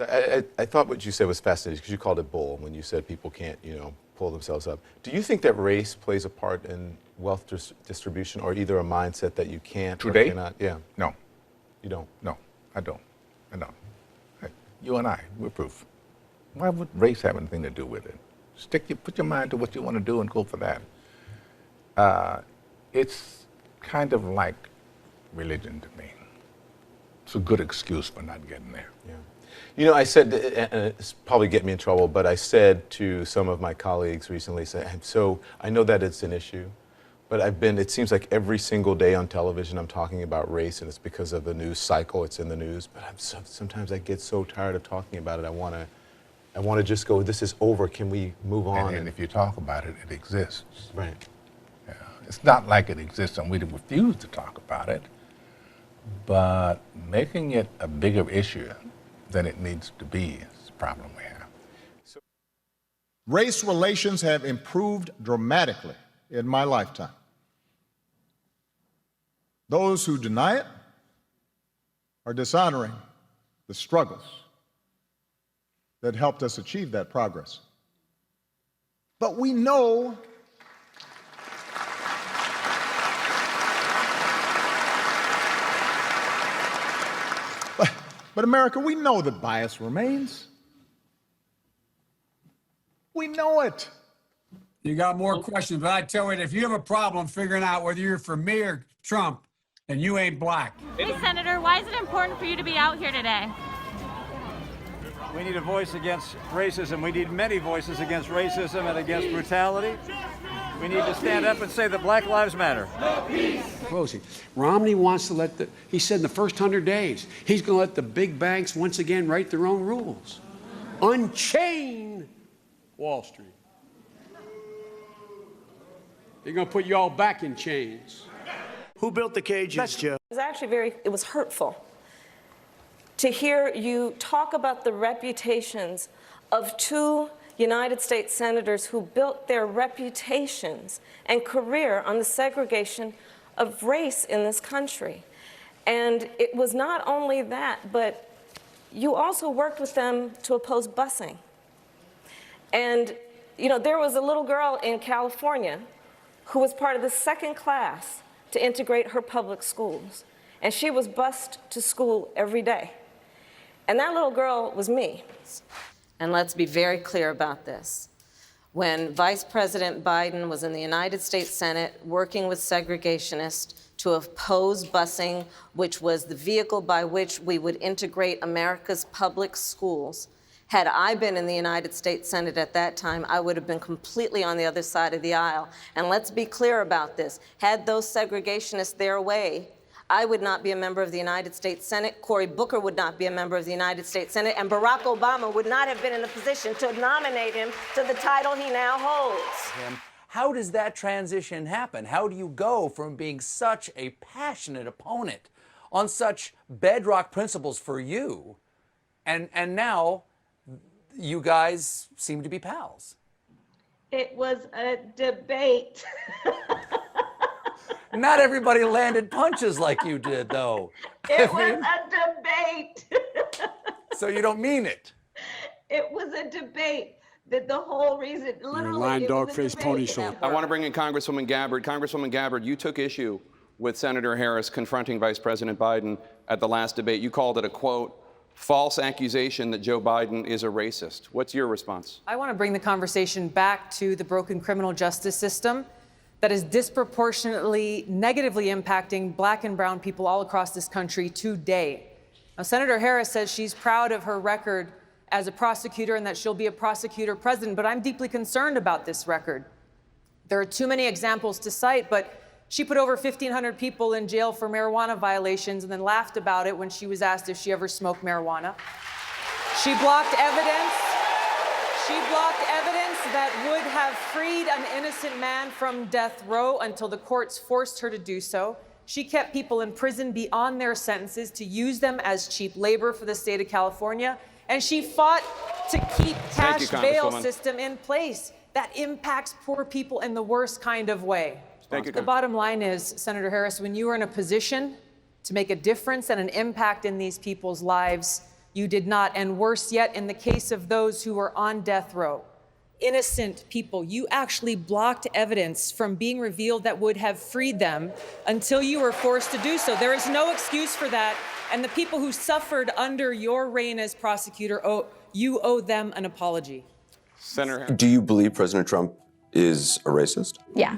I thought what you said was fascinating because you called it bull when you said people can't, pull themselves up. Do you think that race plays a part in wealth distribution, or either a mindset that you can't Today? or cannot? Yeah. No. You don't? No, I don't. Hey, you and we're proof. Why would race have anything to do with it? Put your mind to what you want to do and go for that. It's kind of like religion to me. It's a good excuse for not getting there. Yeah. I said, and it's probably get me in trouble, but I said to some of my colleagues recently, I know that it's an issue, but it seems like every single day on television I'm talking about race, and it's because of the news cycle, it's in the news, but sometimes I get so tired of talking about it, I want to just go, this is over, can we move on? And if you talk about it, it exists. Right. Yeah. It's not like it exists and we refuse to talk about it, but making it a bigger issue than it needs to be is the problem we have. Race relations have improved dramatically in my lifetime. Those who deny it are dishonoring the struggles that helped us achieve that progress. But we know But America, we know that bias remains. We know it. You got more questions, but I tell you, if you have a problem figuring out whether you're for me or Trump, then you ain't black. Hey, Senator, why is it important for you to be out here today? We need a voice against racism. We need many voices against racism and against brutality. We need to stand up and say that Black Lives Matter. Romney wants to he said in the first 100 days, he's going to let the big banks once again write their own rules. Unchain Wall Street. They're going to put you all back in chains. Who built the cages, Joe? It was actually it was hurtful to hear you talk about the reputations of two United States senators who built their reputations and career on the segregation of race in this country. And it was not only that, but you also worked with them to oppose busing. And, there was a little girl in California who was part of the second class to integrate her public schools. And she was bused to school every day. And that little girl was me. And let's be very clear about this. When Vice President Biden was in the United States Senate working with segregationists to oppose busing, which was the vehicle by which we would integrate America's public schools, had I been in the United States Senate at that time, I would have been completely on the other side of the aisle. And let's be clear about this. Had those segregationists their way, I would not be a member of the United States Senate, Cory Booker would not be a member of the United States Senate, and Barack Obama would not have been in a position to nominate him to the title he now holds. How does that transition happen? How do you go from being such a passionate opponent on such bedrock principles for you, and now you guys seem to be pals? It was a debate. Not everybody landed punches like you did, though. It was a debate. So you don't mean it? It was a debate. That the whole reason, literally, lying dog-faced pony show. I want to bring in Congresswoman Gabbard. Congresswoman Gabbard, you took issue with Senator Harris confronting Vice President Biden at the last debate. You called it a, quote, false accusation that Joe Biden is a racist. What's your response? I want to bring the conversation back to the broken criminal justice system that is disproportionately negatively impacting black and brown people all across this country today. Now, Senator Harris says she's proud of her record as a prosecutor and that she'll be a prosecutor president, but I'm deeply concerned about this record. There are too many examples to cite, but she put over 1,500 people in jail for marijuana violations and then laughed about it when she was asked if she ever smoked marijuana. She blocked evidence. She blocked evidence that would have freed an innocent man from death row until the courts forced her to do so. She kept people in prison beyond their sentences to use them as cheap labor for the state of California. And she fought to keep cash bail system in place that impacts poor people in the worst kind of way. The bottom line is, Senator Harris, when you are in a position to make a difference and an impact in these people's lives, You did not. And worse yet, in the case of those who were on death row, innocent people, you actually blocked evidence from being revealed that would have freed them until you were forced to do so. There is no excuse for that. And the people who suffered under your reign as prosecutor, you owe them an apology. Senator, do you believe President Trump is a racist? Yeah,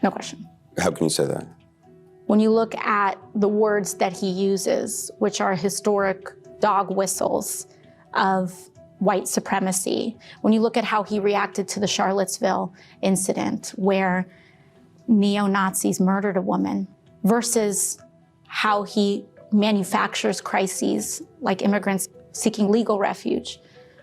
no question. How can you say that? When you look at the words that he uses, which are historic dog whistles of white supremacy, when you look at how he reacted to the Charlottesville incident where neo-Nazis murdered a woman versus how he manufactures crises like immigrants seeking legal refuge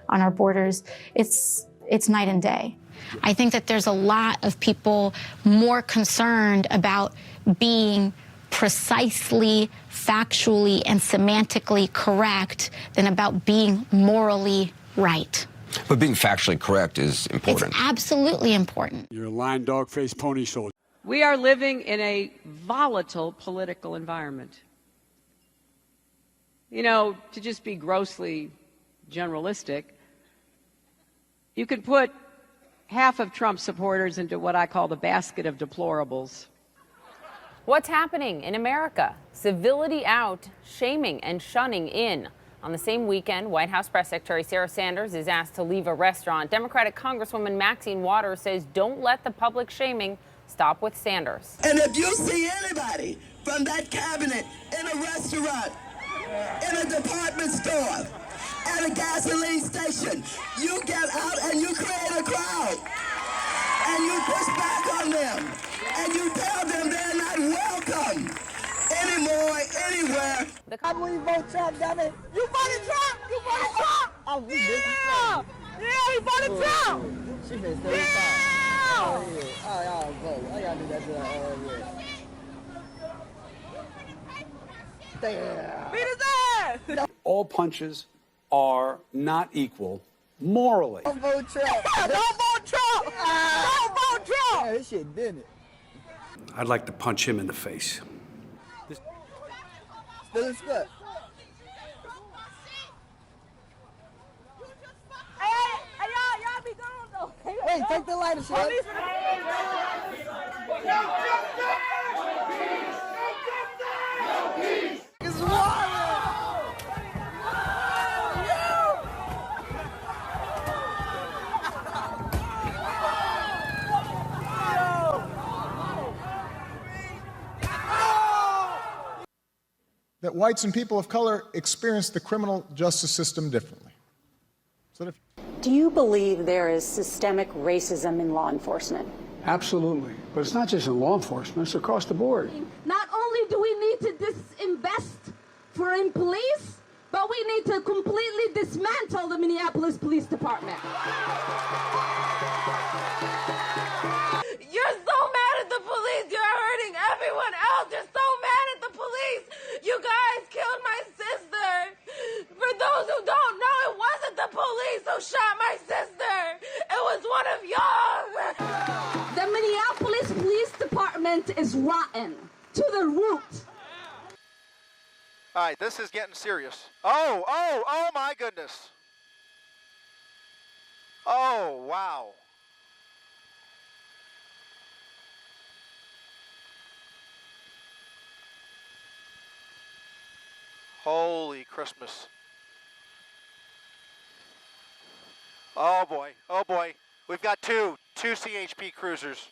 on our borders, it's night and day. I think that there's a lot of people more concerned about being precisely, factually, and semantically correct than about being morally right. But being factually correct is important. It's absolutely important. You're a lying dog-faced pony soldier. We are living in a volatile political environment. You know, to just be grossly generalistic, you could put half of Trump supporters into what I call the basket of deplorables. What's happening in America? Civility out, shaming and shunning in. On the same weekend, White House Press Secretary Sarah Sanders is asked to leave a restaurant. Democratic Congresswoman Maxine Waters says don't let the public shaming stop with Sanders. And if you see anybody from that cabinet in a restaurant, in a department store, at a gasoline station, you get out and you create a crowd. And you push back on them. And you tell them they're not welcome anymore, anywhere. I believe vote Trump, damn it. You voted Trump! You voted Trump! Oh, yeah! Yeah, he voted Trump! She been 35. Yeah! Oh, yeah. Oh, y'all vote. I gotta do that to her. Damn. Beat his ass! All punches are not equal morally. Don't vote Trump! Don't vote Trump! Don't vote Trump! Yeah, this shit did it. I'd like to punch him in the face. Still in scut. Hey, y'all be gone though. Hey, take the lighter, shit. It's wild. That whites and people of color experience the criminal justice system differently. Do you believe there is systemic racism in law enforcement? Absolutely. But it's not just in law enforcement, it's across the board. Not only do we need to disinvest in police, but we need to completely dismantle the Minneapolis Police Department. You're so mad at the police. You're hurting everyone else. You're so mad at the police. You guys killed my sister. For those who don't know, it wasn't the police who shot my sister. It was one of y'all. The Minneapolis Police Department is rotten to the root. All right, this is getting serious. Oh my goodness. Oh, wow. Holy Christmas. Oh boy. We've got two CHP cruisers.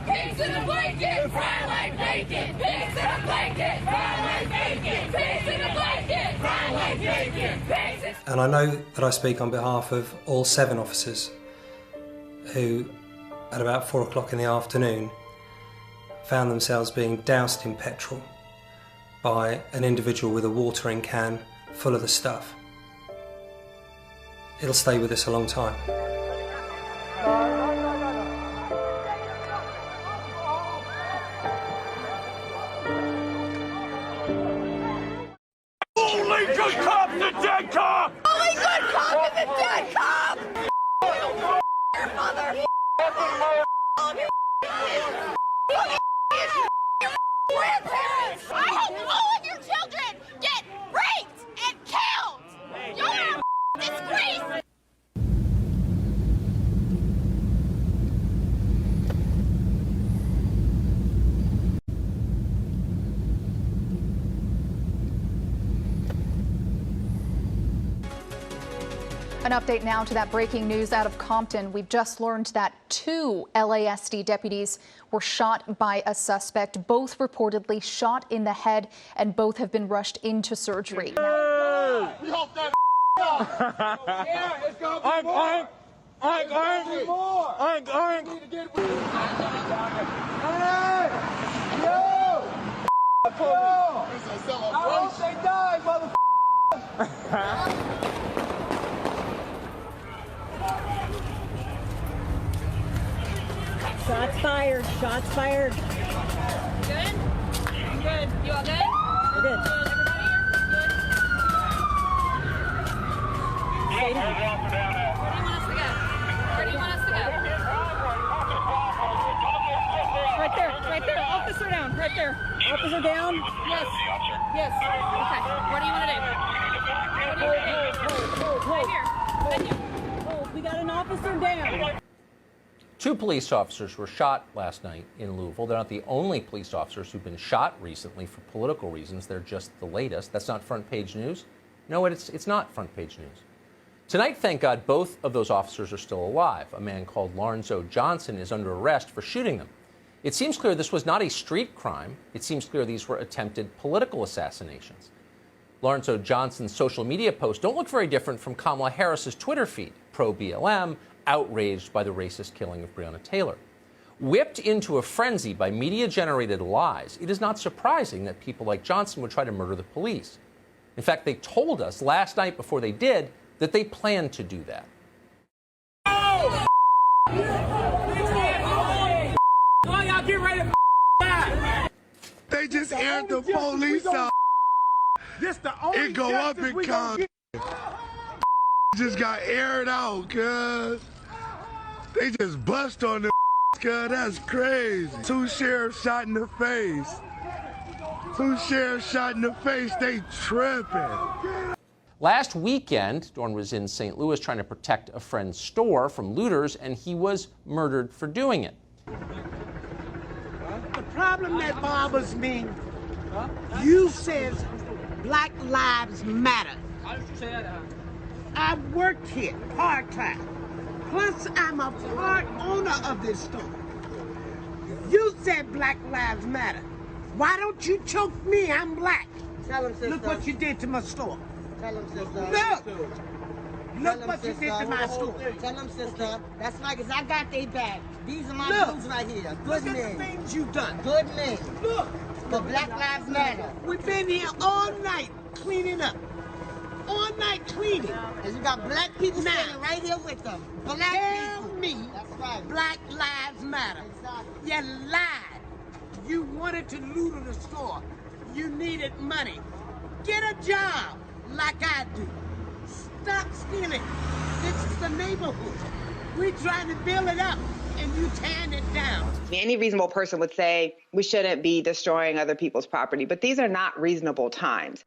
Pigs in a blanket, fry like bacon. Pigs in a blanket, fry like bacon. Pigs in a blanket, fry like bacon. And I know that I speak on behalf of all 7 officers who, at about 4 o'clock in the afternoon, found themselves being doused in petrol by an individual with a watering can full of the stuff. It'll stay with us a long time. Only good cop is a dead cop! Only good cop is a dead cop! You mother! All of you An update now to that breaking news out of Compton. We've just learned that 2 LASD deputies were shot by a suspect, both reportedly shot in the head, and both have been rushed into surgery. We hope that yeah, it's gonna be more. Hey! Yo! I hope they die, motherfucker! Shots fired. Shots fired. Good? I'm good. You all good? We're good. Everybody here? Good? Where do you want us to go? Where do you want us to go? Right there. Right there. Officer down. Right there. Officer down. Yes. Yes. Okay. What do you want to do? What do you want to do? Right here. Thank you. Oh, we got an officer down. 2 police officers were shot last night in Louisville. They're not the only police officers who've been shot recently for political reasons. They're just the latest. That's not front page news. No, it's not front page news. Tonight, thank God, both of those officers are still alive. A man called Lorenzo Johnson is under arrest for shooting them. It seems clear this was not a street crime. It seems clear these were attempted political assassinations. Lorenzo Johnson's social media posts don't look very different from Kamala Harris's Twitter feed, pro-BLM, outraged by the racist killing of Breonna Taylor. Whipped into a frenzy by media-generated lies, it is not surprising that people like Johnson would try to murder the police. In fact, they told us last night before they did that they planned to do that. Oh, y'all get ready to die. They just aired the police out. This the only it go up and come. Just got aired out, cuz. They just bust on the cuz. That's crazy. 2 sheriffs shot in the face. 2 sheriffs shot in the face. They tripping. Last weekend, Dorn was in St. Louis trying to protect a friend's store from looters, and he was murdered for doing it. The problem that bothers me, you says Black Lives Matter. I worked here part-time. Plus, I'm a part owner of this store. You said Black Lives Matter. Why don't you choke me? I'm black. Tell him, sister. Look what you did to my store. Tell him, sister. Look what you did to my store. Tell him, sister. That's right, because I got they back. These are my dudes right here. Good Look men. at the things you've done. Good men. Look. The Black Lives Matter. We've been here all night cleaning up. All night cleaning. And you got black people now, standing right here with them. Black tell people. me That's right. Black Lives Matter. Exactly. You lied. You wanted to loot the store. You needed money. Get a job like I do. Stop stealing. This is the neighborhood. We're trying to build it up, and you tearing it down. Any reasonable person would say we shouldn't be destroying other people's property, but these are not reasonable times.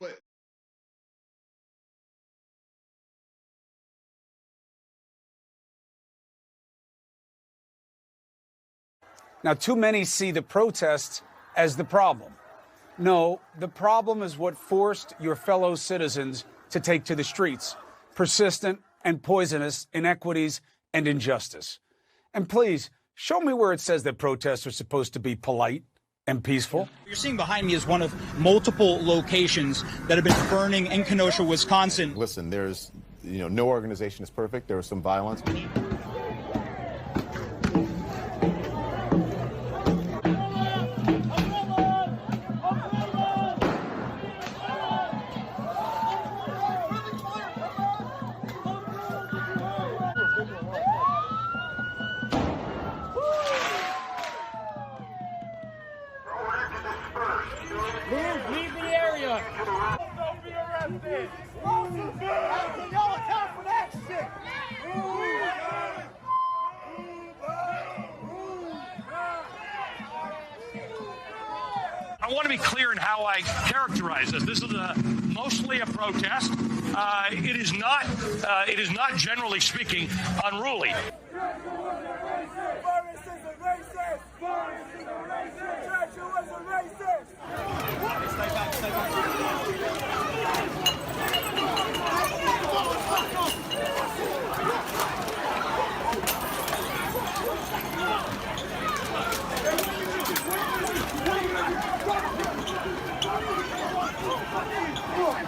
Now, too many see the protests as the problem. No, the problem is what forced your fellow citizens to take to the streets. Persistent and poisonous inequities and injustice. And please, show me where it says that protests are supposed to be polite and peaceful. What you're seeing behind me is one of multiple locations that have been burning in Kenosha, Wisconsin. Listen, there's, no organization is perfect. There was some violence. Leave the area. Don't be arrested. Y'all are time for that shit. I want to be clear in how I characterize this. This is mostly a protest. It is not, generally speaking, unruly. Stay back.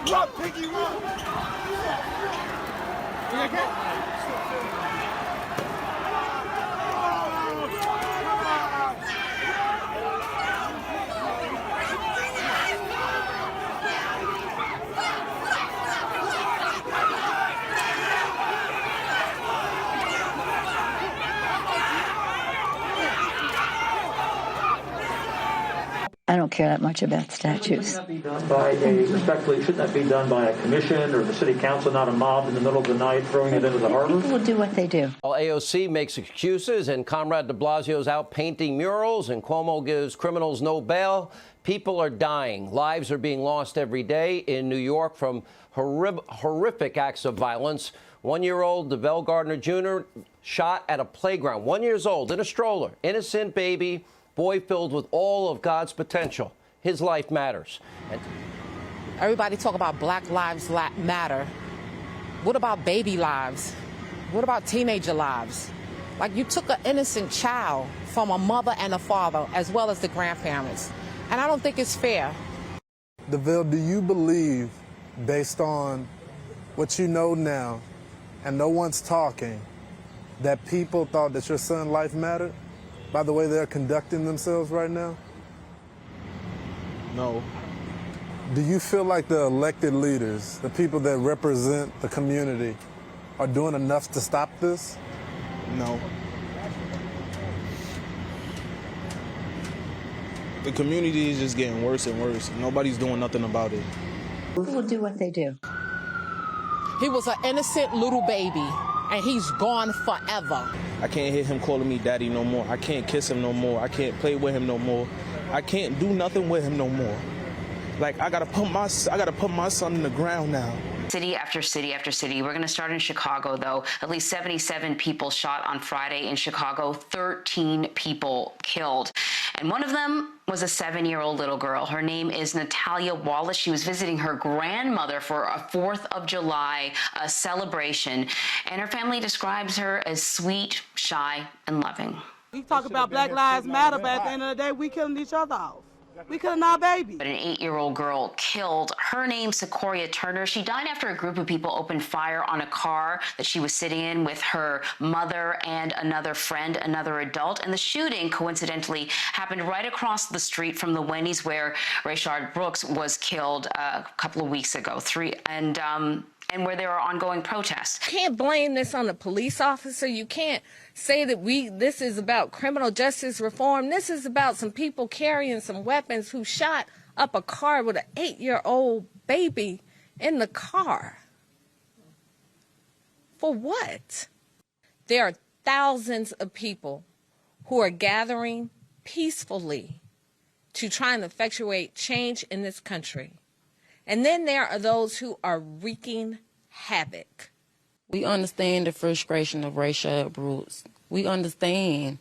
Run, Piggy, run! You okay? I don't care that much about statues. Shouldn't that be done by a commission or the city council, not a mob in the middle of the night throwing it into the harbor? People will do what they do. While AOC makes excuses and Comrade de Blasio's out painting murals and Cuomo gives criminals no bail, people are dying. Lives are being lost every day in New York from horrific acts of violence. 1-year-old DeVell Gardner Jr. shot at a playground, 1 year old, in a stroller, innocent baby. Boy filled with all of God's potential. His life matters. Everybody talk about Black Lives Matter. What about baby lives? What about teenager lives? Like, you took an innocent child from a mother and a father, as well as the grandparents. And I don't think it's fair. DeVille, do you believe, based on what you know now, and no one's talking, that people thought that your son's life mattered? By the way they're conducting themselves right now? No. Do you feel like the elected leaders, the people that represent the community, are doing enough to stop this? No. The community is just getting worse and worse. Nobody's doing nothing about it. People will do what they do. He was an innocent little baby, and he's gone forever. I can't hear him calling me daddy no more. I can't kiss him no more. I can't play with him no more. I can't do nothing with him no more. Like, I gotta put my son in the ground now. City after city after city. We're going to start in Chicago, though. At least 77 people shot on Friday in Chicago, 13 people killed. And one of them was a 7-year-old little girl. Her name is Natalia Wallace. She was visiting her grandmother for a 4th of July celebration. And her family describes her as sweet, shy, and loving. We talk about Black Lives Matter, but at the end of the day, we killing each other off. We killing our baby. But an 8-year-old girl killed. Her name, Sequoia Turner. She died after a group of people opened fire on a car that she was sitting in with her mother and another friend, another adult. And the shooting, coincidentally, happened right across the street from the Wendy's where Rayshard Brooks was killed a couple of weeks ago. And where there are ongoing protests. You can't blame this on the police officer. You can't say that this is about criminal justice reform. This is about some people carrying some weapons who shot up a car with an 8-year-old baby in the car. For what? There are thousands of people who are gathering peacefully to try and effectuate change in this country. And then there are those who are wreaking havoc. We understand the frustration of Rayshard Brooks. We understand.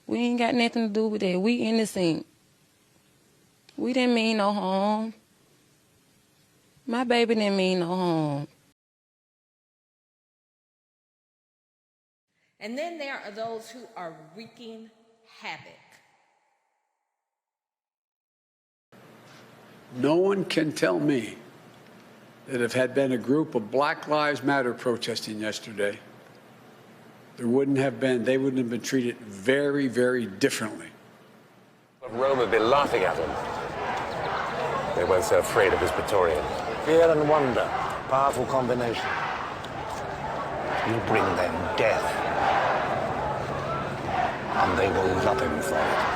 We ain't got nothing to do with that. We innocent. We didn't mean no harm. My baby didn't mean no harm. And then there are those who are wreaking havoc. No one can tell me that if had been a group of Black Lives Matter protesting yesterday, they wouldn't have been treated very, very differently. Rome would be laughing at him. They weren't so afraid of his Praetorian. Fear and wonder, powerful combination. You bring them death, and they will love him for it.